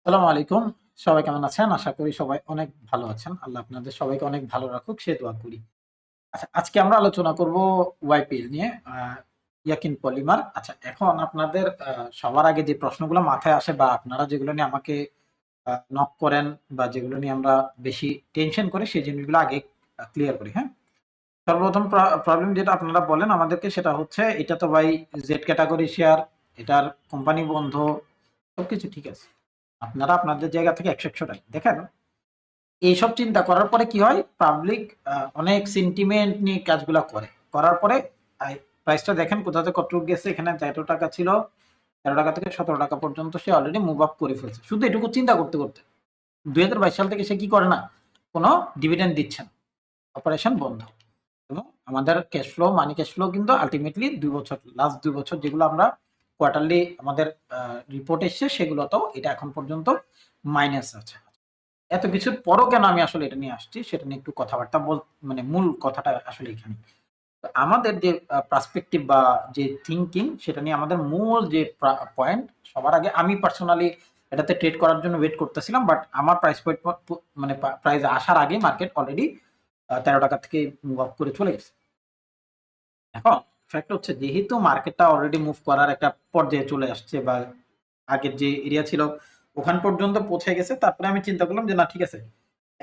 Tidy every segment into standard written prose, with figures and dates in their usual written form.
আসসালামু আলাইকুম। সবাই কেমন আছেন? আশা করি সবাই অনেক ভালো আছেন। আল্লাহ আপনাদের সবাইকে অনেক ভালো রাখুক সে দোয়া করি। আচ্ছা, আজকে আমরা আলোচনা করব ওয়াইপিএল নিয়ে। ইয়াকিন পলিমার। আচ্ছা, এখন আপনাদের সবার আগে যে প্রশ্নগুলো মাথায় আসে বা আপনারা যেগুলো নিয়ে আমাকে নক করেন বা যেগুলো নিয়ে আমরা বেশি টেনশন করি সেই জিনিসগুলো আগে ক্লিয়ার করি, হ্যাঁ? সর্বপ্রথম প্রবলেম যেটা আপনারা বলেন আমাদেরকে সেটা হচ্ছে এটা তো ভাই জেড ক্যাটাগরি শেয়ার, এটার কোম্পানি বন্ধ, সবকিছু ঠিক আছে। আপনারা আপনাদের জায়গা থেকে ১০০ টাকা দেখেন। এইসব চিন্তা করার পরে কি হয়, পাবলিক অনেক সেন্টিমেন্ট নিয়ে কাজগুলো করে। করার পরে প্রাইসটা দেখেন কোথা থেকে কতটুকু গেছে। এখানে ১৩ টাকা ছিল, ১৩ টাকা থেকে ১৭ টাকা পর্যন্ত সে অলরেডি মুভ আপ করে ফেলছে শুধু এটুকু চিন্তা করতে করতে। ২০২২ সাল থেকে সে কি করে না, কোনো ডিভিডেন্ড দিচ্ছে না, অপারেশন বন্ধ। এবং আমাদের ক্যাশ ফ্লো, মানি ক্যাশ ফ্লো কিন্তু আলটিমেটলি ২ বছর, লাস্ট ২ বছর যেগুলো আমরা কোয়ার্টারলি আমাদের রিপোর্ট এসছে সেগুলোতেও এটা এখন পর্যন্ত মাইনাস আছে। এত কিছুর পরও কেন আমি আসলে এটা নিয়ে আসছি সেটা নিয়ে একটু কথাবার্তা মানে মূল কথাটা আসলে এখানে। তো আমাদের যে পার্সপেক্টিভ বা যে থিংকিং সেটা নিয়ে আমাদের মূল যে পয়েন্ট, সবার আগে আমি পার্সোনালি এটাতে ট্রেড করার জন্য ওয়েট করতেছিলাম, বাট আমার প্রাইস পয়েন্ট মানে প্রাইস আসার আগে মার্কেট অলরেডি ১৩ টাকা থেকে মুভ আপ করে চলে গেছে। এখন ফ্যাক্ট হচ্ছে যেহেতু মার্কেটটা অলরেডি মুভ করার একটা পর্যায়ে চলে আসছে বা আগের যে এরিয়া ছিল ওখান পর্যন্ত পৌঁছে গেছে, তারপরে আমি চিন্তা করলাম যে না ঠিক আছে,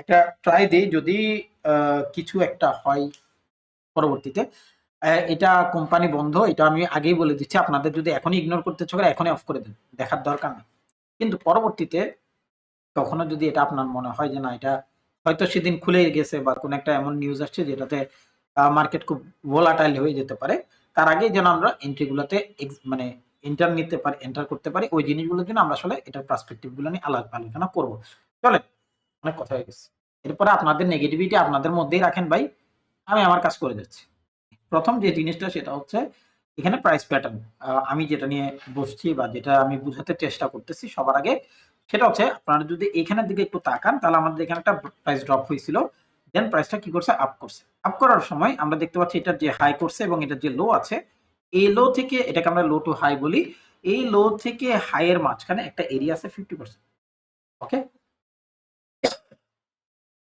একটা ট্রাই দেই, যদি কিছু একটা হয় পরবর্তীতে। এটা কোম্পানি বন্ধ, এটা আমি আগেই বলে দিচ্ছি, আপনাদের যদি এখনই ইগনোর করতে চান এখনই অফ করে দেন, দেখার দরকার নেই। কিন্তু পরবর্তীতে কখনো যদি এটা আপনার মনে হয় যে না এটা হয়তো সেদিন খুলে গেছে বা কোনো একটা এমন নিউজ আসছে যেটাতে মার্কেট খুব ভোলাটাইল হয়ে যেতে পারে, তার আগেই যেন আমরা এন্ট্রিগুলোতে মানে এন্টার করতে পারি, ওই জিনিসগুলোর জন্য আমরা আসলে এটার পার্সপেক্টিভ গুলো নিয়ে আলোচনা করবো। চলেন, অনেক কথা হয়ে গেছে। এরপরে আপনাদের নেগেটিভিটি আপনাদের মধ্যেই রাখেন ভাই, আমি আমার কাজ করে যাচ্ছি। প্রথম যে জিনিসটা সেটা হচ্ছে এখানে প্রাইস প্যাটার্ন। আমি যেটা নিয়ে বসছি বা যেটা আমি বুঝাতে চেষ্টা করতেছি সবার আগে সেটা হচ্ছে, আপনারা যদি এখানের দিকে একটু তাকান তাহলে আমাদের এখানে একটা প্রাইস ড্রপ হয়েছিল, দেন প্রাইসটা কি করছে, আপ করছে। আপ করার সময় আমরা দেখতে পাচ্ছি এটা যে হাই করছে এবং এটা যে লো আছে, এই লো থেকে এটাকে আমরা লো টু হাই বলি, এই লো থেকে হাই এর মাঝখানে একটা এরিয়া আছে 50%। ওকে,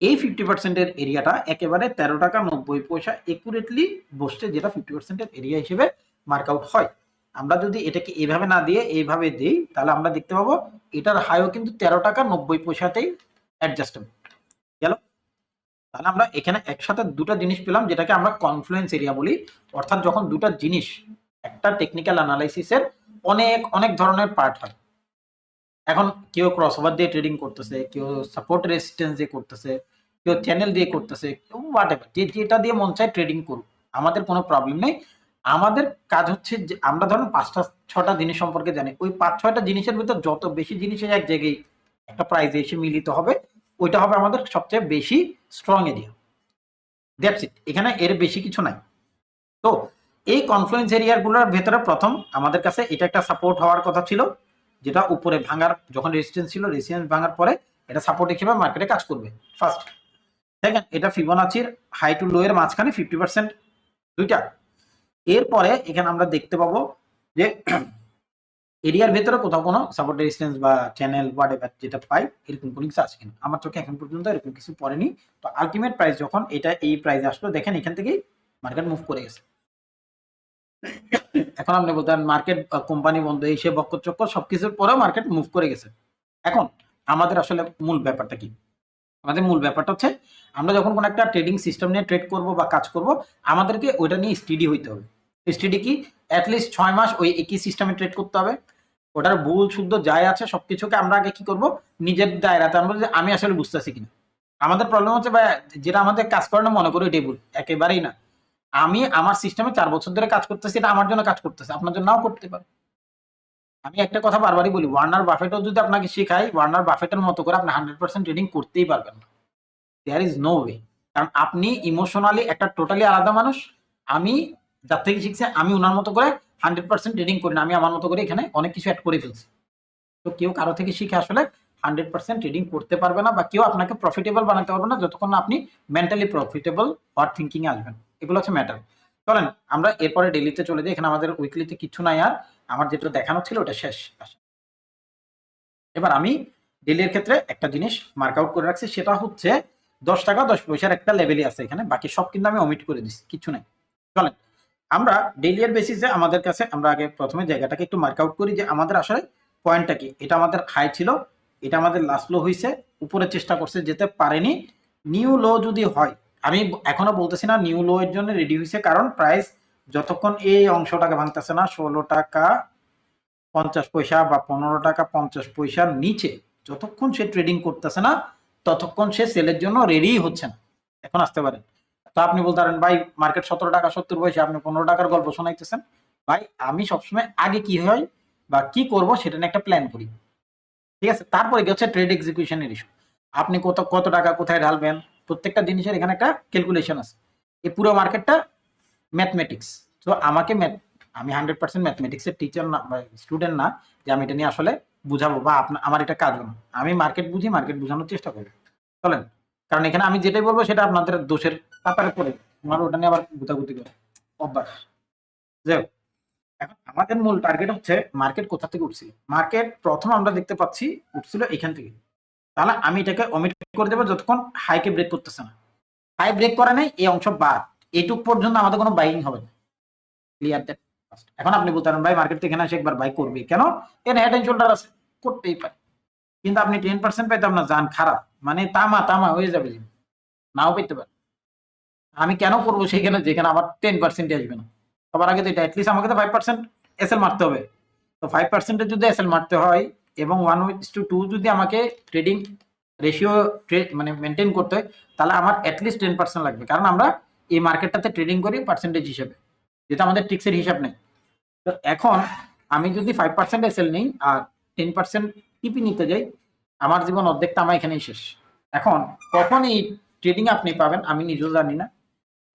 এই 50% এর এরিয়াটা একেবারে ১৩ টাকা ৯০ পয়সা একুরেটলি বসছে, যেটা 50% এর এরিয়া হিসেবে মার্ক আউট হয়। আমরা যদি এটাকে এভাবে না দিয়ে এইভাবে দিই তাহলে আমরা দেখতে পাবো এটার হাইও কিন্তু ১৩ টাকা ৯০ পয়সাতেই অ্যাডজাস্টেবল গেল। তাহলে আমরা এখানে একসাথে দুটো জিনিস পেলাম যেটাকে আমরা কনফ্লুয়েন্স এরিয়া বলি। অর্থাৎ যখন দুটো জিনিস, একটা টেকনিক্যাল অ্যানালাইসিসের অনেক অনেক ধরনের পার্ট হয়। এখন কেউ ক্রসওভার দিয়ে ট্রেডিং করতেছে, কেউ সাপোর্ট রেজিস্ট্যান্স দিয়ে করতেছে, কেউ চ্যানেল দিয়ে করতেছে, কেউ হোয়াটএভার, যেটা দিয়ে মন চায় ট্রেডিং করুক, আমাদের কোনো প্রবলেম নেই। আমাদের কাজ হচ্ছে যে আমরা ধরুন ৫টা ৬টা জিনিস সম্পর্কে জানি, ওই ৫-৬টা জিনিসের ভিতর যত বেশি জিনিস এক জায়গায় একটা প্রাইজে এসে মিলিত হবে, ওইটা হবে আমাদের সবচেয়ে বেশি স্ট্রং এরিয়া। দ্যাটস ইট, এখানে এর বেশি কিছু নাই। তো এই কনফ্লুয়েন্স এরিয়াগুলোর ভেতরে প্রথম আমাদের কাছে এটা একটা সাপোর্ট হওয়ার কথা ছিল, যেটা উপরে ভাঙার যখন রেজিস্ট্যান্স ছিল, রেজিস্ট্যান্স ভাঙার পরে এটা সাপোর্ট হিসেবে মার্কেটে কাজ করবে। ফার্স্ট, দেখেন এটা ফিবোনাচির হাই টু লো এর মাঝখানে 50% দুইটা। এরপরে এখানে আমরা দেখতে পাবো যে এরিয়ার ভেতরে কোথাও কোনো সাপোর্ট রেজিস্ট্যান্স বা চ্যানেল হোয়াটএভার যেটা পাই এরকম কোনো কিছু আছে কিনা, আমার চোখে এখন পর্যন্ত এরকম কিছু পড়েনি। তো আলটিমেট প্রাইস যখন এটা এই প্রাইসে আসলো, দেখেন এখান থেকেই মার্কেট মুভ করে গেছে। এখন আপনি বলতেন মার্কেট কোম্পানি বন্ধ, এই সে বক্কর চক্কর সবকিছুর পরেও মার্কেট মুভ করে গেছে। এখন আমাদের আসলে মূল ব্যাপারটা কি, আমাদের মূল ব্যাপারটা হচ্ছে আমরা যখন কোনো একটা ট্রেডিং সিস্টেম নিয়ে ট্রেড করব বা কাজ করব, আমাদেরকে ওইটা নিয়ে স্টেডি হইতে হবে। স্টেডি কি, অ্যাটলিস্ট ৬ মাস ওই একই সিস্টেমে ট্রেড করতে হবে। ওটার ভুল শুদ্ধ যাই আছে সবকিছুকে আমরা আগে কি করব, নিজের দায়রাতে আনবো যে আমি আসলে বুঝতেছি কিনা। আমাদের প্রবলেম হচ্ছে ভাই, যেটা আমাদের কাজ করে না মনে করি এটাই ভুল, একেবারেই না। আমি আমার সিস্টেমে ৪ বছর ধরে কাজ করতেছি, এটা আমার জন্য কাজ করতেছে, আপনার জন্য নাও করতে পারে। আমি একটা কথা বারবারই বলি, ওয়ার্নার বাফেটও যদি আপনাকে শেখায়, ওয়ার্নার বাফেটের মতো করে আপনি 100% ট্রেডিং করতেই পারবেন না। There is no way. কারণ আপনি ইমোশনালি একটা টোটালি আলাদা মানুষ। আমি যার থেকে শিখছি আমি ওনার মতো করে 100% ট্রেডিং করি না, আমি আমার মতো করে এখানে অনেক কিছু অ্যাড করে ফেলছি। তো কেউ কারো থেকে শিখে আসলে 100% ট্রেডিং করতে পারবে না, বা কেউ আপনাকে প্রফিটেবল বানাতে পারবে না যতক্ষণ না আপনি মেন্টালি প্রফিটেবল হওয়ার থিঙ্কিং এ আসবেন। এগুলো হচ্ছে ম্যাটার। চলেন আমরা এরপরে ডেলিতে চলে যাই, এখানে আমাদের উইকলিতে কিছু নাই আর, আমার যেটা দেখানো ছিল ওটা শেষ। এবার আমি ডেইলির ক্ষেত্রে একটা জিনিস মার্ক আউট করে রাখছি, সেটা হচ্ছে 10 টাকা 10 পয়সার একটা লেভেলই আছে এখানে, বাকি সব কিন্তু আমি ওমিট করে দিচ্ছি, কিছু নাই। চলেন আমরা ডেইলি এর বেসিসে আমাদের কাছে আমরা আগে প্রথমে জায়গাটাকে একটু মার্ক আউট করি যে আমাদের আসলে পয়েন্টটা কি। এটা আমাদের হাই ছিল, এটা আমাদের লাস্ট লো হয়েছে, উপরে চেষ্টা করছে যেতে পারেনি। নিউ লো যদি হয়, আমি এখনো বলতেছি না নিউ লো এর জন্য রেডি হয়েছে, কারণ প্রাইস যতক্ষণ এই অংশটাকে ভাঙতেছে না 16 টাকা 50 পয়সা বা 15 টাকা 50 পয়সার নিচে যতক্ষণ সে ট্রেডিং করতেছে না, ততক্ষণ সে সেলের জন্য রেডি হচ্ছে না। এখন আসতে পারেন। তো আপনি বলতে পারেন ভাই মার্কেট 17 টাকা 70 পয়সা, আপনি 15 টাকার গল্প শোনাইতেছেন। ভাই আমি সবসময় আগে কি হয় বা কি করব সেটা নিয়ে একটা প্ল্যান করি, ঠিক আছে? তারপরে কি হচ্ছে ট্রেড এক্সিকিউশনের ইস্যু। আপনি কত কত টাকা কোথায় ঢালবেন, প্রত্যেকটা জিনিসের এখানে একটা ক্যালকুলেশন আছে। এই পুরো মার্কেটটা ম্যাথমেটিক্স। তো আমাকে আমি 100% ম্যাথমেটিক্সের টিচার না বা স্টুডেন্ট না যে আমি এটা নিয়ে আসলে বুঝাবো বা আমার এটা কাজও না। আমি মার্কেট বুঝি, মার্কেট বুঝানোর চেষ্টা করি। চলেন, কারণ এখানে আমি যেটাই বলবো সেটা আপনাদের দোষের কাতারে পড়ে, আমার ওটা নিয়ে আবার গুতাগুতি করে অভ্যাস। যাই হোক, এখন আমাদের মূল টার্গেট হচ্ছে মার্কেট কোথা থেকে উঠছিল। মার্কেট প্রথম আমরা দেখতে পাচ্ছি উঠছিল এখান থেকে। তাহলে আমি এটাকে অমিট করে দেবো যতক্ষণ হাইকে ব্রেক করতেছে না। হাই ব্রেক করে নাই, এই অংশ বাদ, এইটুক পর্যন্ত আমাদের কোনো বাইং হবে না। Clear that? এখন আপনি বলতে পারেন ভাই মার্কেট থেকে এখানে এসে একবার বাই করবে কেন, এখানে হেড এন্ড শোল্ডার আছে, করতেই পারে। কিন্তু আপনি 10% পাইতাম না, যান খারাপ, মানে তামা তামা হয়ে যাবে, নাও পেতে পারে। আমি কেন করবো সেখানে যেখানে আমার 10% আসবে না। সবার আগে তো এটা অ্যাটলিস্ট আমাকে তো 5% এসএল মারতে হবে। তো 5% যদি এসএল মারতে হয় এবং 1:2 যদি আমাকে ট্রেডিং রেশিও মানে মেনটেন করতে হয়, তাহলে আমার অ্যাটলিস্ট 10% লাগবে, কারণ আমরা এই মার্কেটটাতে ট্রেডিং করি পার্সেন্টেজ হিসেবে, যেটা আমাদের টিক্সের হিসাব নেই। তো এখন আমি যদি 5% এসএল নেই আর 10% টিপি নিতে যাই, আমার জীবন অর্ধেকটা আমার এখানেই শেষ। এখন কখন এই ট্রেডিং আপনি পাবেন আমি নিজেও জানি না,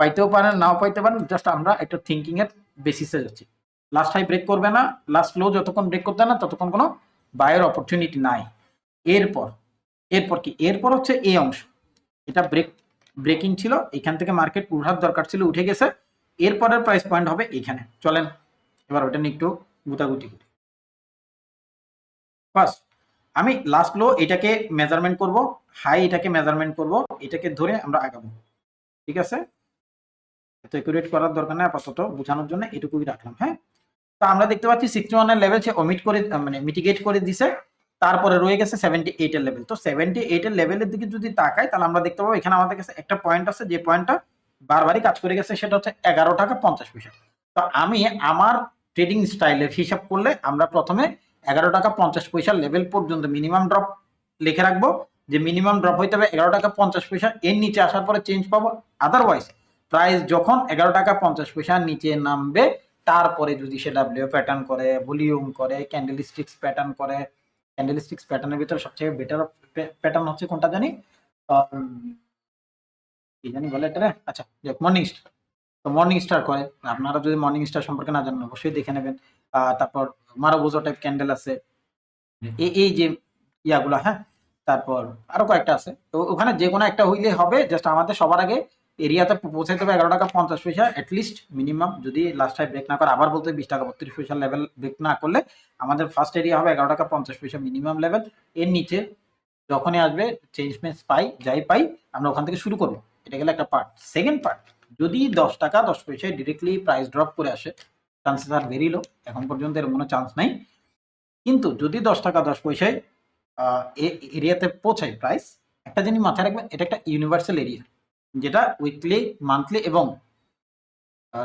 পাইতেও পারেন নাও পাইতে পারেন, জাস্ট আমরা একটা থিঙ্কিং এর বেসিসে যাচ্ছি। লাস্ট হাই ব্রেক করবে না, লাস্ট লো যতক্ষণ ব্রেক করতে না ততক্ষণ কোনো বায়ের অপরচুনিটি নাই। এরপর এরপর কি, এরপর হচ্ছে এই অংশ, এটা ব্রেকিং ছিল, এখান থেকে মার্কেট উঠার দরকার ছিল, উঠে গেছে। এরপরের প্রাইস পয়েন্ট হবে এখানে। চলেন এবার ওটা নিয়ে একটু গুতাগুতি করি। ফার্স্ট আমি লাস্ট লো এটাকে মেজারমেন্ট করব, হাই এটাকে মেজারমেন্ট করব, এটাকে ধরে আমরা আগাবো, ঠিক আছে? এত একুরেট করার দরকার নেই, আপাতত বোঝানোর জন্য এটুকুই রাখলাম। হ্যাঁ, তো আমরা দেখতে পাচ্ছি 61 এর লেভেল সে ওমিট করে মানে মিটিগেট করে দিছে। তারপরে রয়ে গেছে 78 এর লেভেল। তো 78 এর লেভেলের দিকে যদি তাকাই তাহলে আমরা দেখতে পাবো এখানে আমাদের কাছে একটা পয়েন্ট আছে, যে পয়েন্টটা বারবারই কাজ করে গেছে, সেটা হচ্ছে 11 টাকা 50 পয়সা। তো আমি আমার ট্রেডিং স্টাইলের হিসাব করলে আমরা প্রথমে 11 টাকা 50 পয়সার লেভেল পর্যন্ত মিনিমাম ড্রপ লিখে রাখবো, যে মিনিমাম ড্রপ হইতে হবে 11 টাকা 50 পয়সা, এর নিচে আসার পরে চেঞ্জ পাবো। আদারওয়াইজ প্রাইস যখন 11 টাকা 50 পয়সার নিচে নামবে, তারপরে যদি সে ডাব্লিউ প্যাটার্ন করে, ভলিউম করে, ক্যান্ডেলস্টিক্স প্যাটার্ন করে, ক্যান্ডেলস্টিক্স প্যাটার্নের ভিতরে সবচেয়ে বেটার প্যাটার্ন হচ্ছে কোনটা জানি, কি জানি বলে এটা, আচ্ছা মর্নিং স্টার। তো মর্নিং স্টার করে, আপনারা যদি মর্নিং স্টার সম্পর্কে না জানেন অবশ্যই দেখে নেবেন। তারপর মারাবোজো টাইপ ক্যান্ডেল আছে, এই যে ইয়াগুলা, হ্যাঁ। তারপর আরো কয়েকটা আছে, তো ওখানে যে কোনো একটা হইলে হবে। জাস্ট আমাদের সবার আগে এরিয়াতে পৌঁছাতে হবে 11 টাকা 50 পয়সা অ্যাটলিস্ট মিনিমাম, যদি লাস্ট টাইম ব্রেক না করে, আবার বলতে 20 টাকা 32 পয়সা লেভেল ব্রেক না করলে আমাদের ফার্স্ট এরিয়া হবে 11 টাকা 50 পয়সা মিনিমাম লেভেল। এর নিচে যখনই আসবে চেঞ্জ মেঞ্জ পাই যাই পাই আমরা ওখান থেকে শুরু করবো। এটা গেলে একটা পার্ট। সেকেন্ড পার্ট, যদি 10 টাকা 10 পয়সায় ডিরেক্টলি প্রাইস ড্রপ করে আসে, চান্সেস আর ভেরি লো, এখন পর্যন্ত এর কোনো চান্স নাই। কিন্তু যদি 10 টাকা 10 পয়সায় এরিয়াতে পৌঁছায় প্রাইস, একটা জিনিস মাথায় রাখবেন, এটা একটা ইউনিভার্সাল এরিয়া, যেটা উইকলি, মান্থলি এবং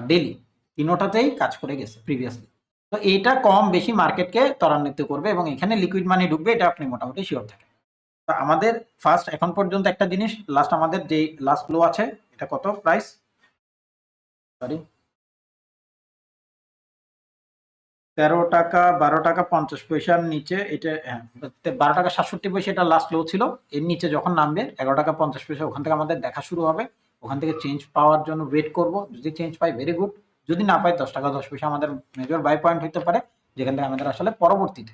ডেলি তিনোটাতেই কাজ করে গেছে প্রিভিয়াসলি। তো এইটা কম বেশি মার্কেটকে ত্বরান্বিত করবে এবং এখানে লিকুইড মানি ঢুকবে, এটা আপনি মোটামুটি শিওর থাকেন। তো আমাদের ফার্স্ট এখন পর্যন্ত একটা জিনিস, লাস্ট আমাদের যে লাস্ট লো আছে, এটা কত প্রাইস, সরি 13 টাকা 12 টাকা 50 পয়সার নিচে, এটা হ্যাঁ 12 টাকা 67 পয়সা এটা লাস্ট লো ছিল। এর নিচে যখন নামবে 11 টাকা 50 পয়সা, ওখান থেকে আমাদের দেখা শুরু হবে। ওখান থেকে চেঞ্জ পাওয়ার জন্য ওয়েট করব, যদি চেঞ্জ পাই ভেরি গুড, যদি না পাই 10 টাকা 10 পয়সা আমাদের মেজর বাই পয়েন্ট হতে পারে, যেখান থেকে আমাদের আসলে পরবর্তীতে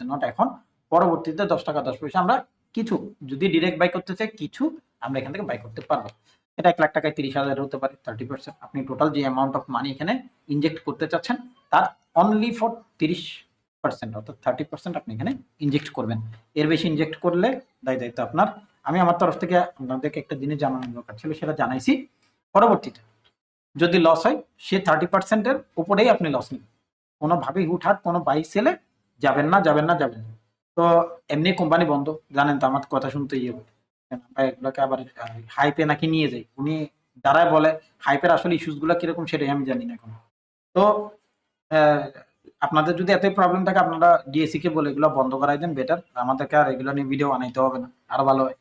নট এখন, পরবর্তীতে 10 টাকা 10 পয়সা আমরা কিছু, যদি ডিরেক্ট বাই করতে চাই কিছু, আমরা এখান থেকে বাই করতে পারবো। এটা 1 লাখ টাকায় 30,000 হতে পারে, 30%। আপনি টোটাল যে অ্যামাউন্ট অফ মানি এখানে ইনজেক্ট করতে চাচ্ছেন তার অনলি ফর 30% অর্থাৎ 30% আপনি এখানে ইনজেক্ট করবেন। এর বেশি ইনজেক্ট করলে দায়িত্ব আপনার। আমি আমার তরফ থেকে আপনাদেরকে একটা জিনিস জানানোর দরকার ছিল, সেটা জানাইছি। পরবর্তীতে যদি লস হয়, সে 30% এর উপরেই আপনি লস নেবেন। কোনোভাবেই হুটহাট কোনো বাই সেলে যাবেন না। তো এমনি কোম্পানি বন্ধ, জানেন তো আমার কথা শুনতে ইয়ে বলে। আমরা এগুলোকে আবার হাইপে নাকি নিয়ে যাই। উনি যারাই বলে হাইপের আসলে ইস্যুস গুলা কিরকম সেটাই আমি জানি না এখন। তো আপনাদের যদি এতই প্রবলেম থাকে, আপনারা ডিএসি কে বলে এগুলো বন্ধ করাই দেন বেটার। আমাদেরকে আর এগুলো নিয়ে ভিডিও বানাইতে হবে না, আরো ভালো হয়।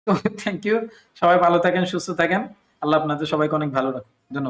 তো থ্যাংক ইউ, সবাই ভালো থাকেন, সুস্থ থাকেন। আল্লাহ আপনাদের সবাইকে অনেক ভালো রাখুন। ধন্যবাদ।